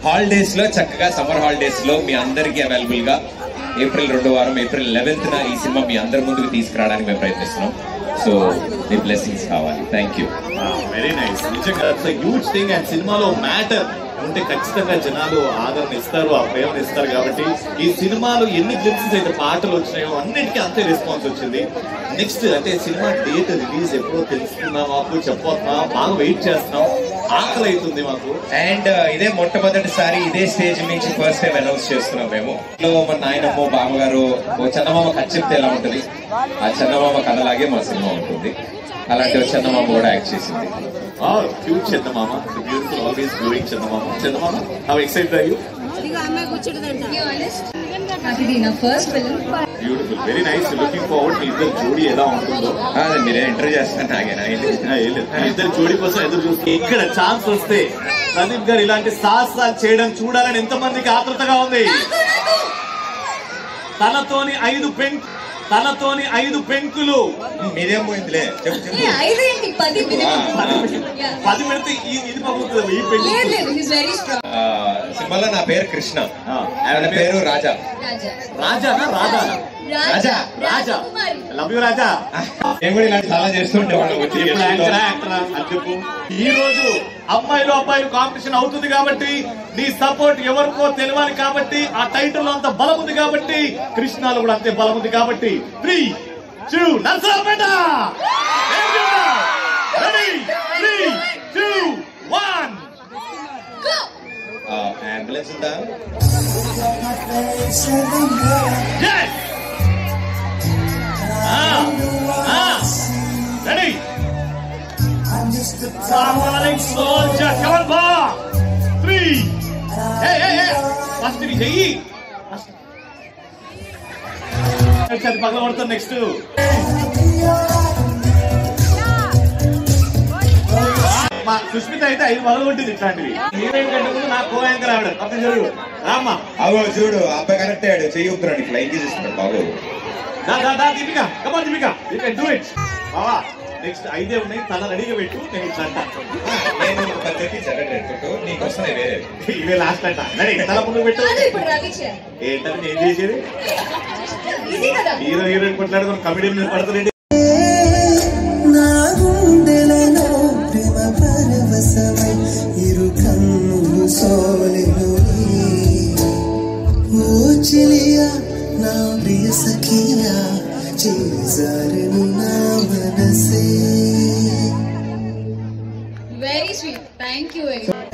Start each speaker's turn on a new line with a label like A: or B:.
A: Holidays లో చక్కగా summer holidays లో మీ అందరికీ అవైలబుల్ గా ఏప్రిల్ 2వ వారం ఏప్రిల్ 11th ఈ సినిమా మీ అందరి ముందుకు తీసుకురావడానికి మేము ప్రయత్నిస్తున్నాం. సో మీ బ్లెస్సింగ్స్ కావాలి. Thank you.
B: Very nice. నిజంగా హ్యూజ్ థింగ్. అండ్ సినిమాలో మ్యాటర్ ఉంటే ఖచ్చితంగా జనాలు ఆదరణ ఇస్తారు, ఆ ప్రేమను ఇస్తారు. కాబట్టి ఈ సినిమాలో ఎన్ని గ్లిప్సెస్ అయితే పాటలు వచ్చినాయో అన్నిటికీ అంతే రెస్పాన్స్ వచ్చింది. నెక్స్ట్ అంటే సినిమా డేట్ రిలీజ్ ఎప్పుడో తెలుసుకున్నాం, మాకు చెప్పబోతున్నాం, బాగా వెయిట్ చేస్తున్నాం, ఆకలి అవుతుంది మాకు.
A: అండ్ ఇదే మొట్టమొదటిసారి ఇదే స్టేజ్ నుంచి ఫస్ట్ టైం అనౌన్స్ చేస్తున్నాం మేము. మా నాయనమ్మో బామ్మగారు ఓ చందమామ కథ చెప్తే ఎలా ఉంటుంది, ఆ చందమామ కథలాగే మా సినిమా ఉంటుంది. అలాంటి ఒక చందమామ కూడా యాక్ట్ చేసింది.
B: Cute Chandamama, beautiful, always glowing Chandamama. Chandamama, how excited are you?
C: ఇది నా first film.
B: Beautiful, very nice. Looking forward. మీ ఇద్దరు జోడీ ఎలా ఉంటుందో.
A: మీరే ఇంటర్వ్యూ చేస్తాను నాగేనా?
B: మీ ఇద్దరు జోడీ కోసం ఎదురు చూస్తే ఇక్కడ ఛాన్స్ వస్తే ప్రదీప్ గారు ఇలాంటి సాహసాలు చేయడం చూడాలని ఎంతమందికి ఆతృతగా ఉంది. తనతోని 5 పెంకులు
A: మీరేం పోయిందిలే.
C: 10
B: పెడితే ఇది పగులుతుంది. ఈ పెంకు
A: సినిమాలో నా పేరు కృష్ణ, ఆయన పేరు రాజా.
B: రాజానా? రాజా. రాజా. లవ్ యూ రాజా.
A: నేను కూడా ఇలాంటి చాలా చేస్తుంటే
B: ఈ రోజు అమ్మాయిలు అబ్బాయిలు కాంపిటీషన్ అవుతుంది కాబట్టి నీ సపోర్ట్ ఎవరికో తెలియాలి కాబట్టి ఆ టైటిల్ లో అంత బలం ఉంది కాబట్టి కృష్ణాలు కూడా అంతే బలం ఉంది కాబట్టి 3, 2 నర్సరావుపేట. రెడీ 3, 2, 1
A: అంబులెన్స్ ఉందా?
B: Ready. Soldier, come on, ball. 3. First ని చెయ్యి. పగల పడుతుంది. నెక్స్ట్ మా సుష్మిత అయితే 5 పగల కొట్టింది ఇట్లాంటివి. హీరోయిన్ కంటే ముందు నా కో యాంకర్ ఆవిడ. అప్పుడు చూడు రామ్మా.
A: అవో చూడు, అబ్బాయి కరెక్ట్ అయ్యాడు. చెయ్యి ఊపుతున్నాడు, ఇట్లా ఇంటి చేస్తున్నాడు బాబు.
B: Deepika, come on Deepika, you can do it. బావా నెక్స్ట్ 5 ఉన్నాయి. తల రెడీగా పెట్టు. నేను ఇట్లా అంట.
A: నీకోసం వేరే
B: ఇవే లాస్ట్ అంట. రెడీ, తల ముందుకు పెట్టు. ఏంటని నేను చేసేది? హీరోయిన్ కొట్లాడుకుని కమిడీ మీద పడుతుంది.
D: నా ప్రియ సఖియా చేజారను నా మనసే.
C: Very sweet. Thank you very much.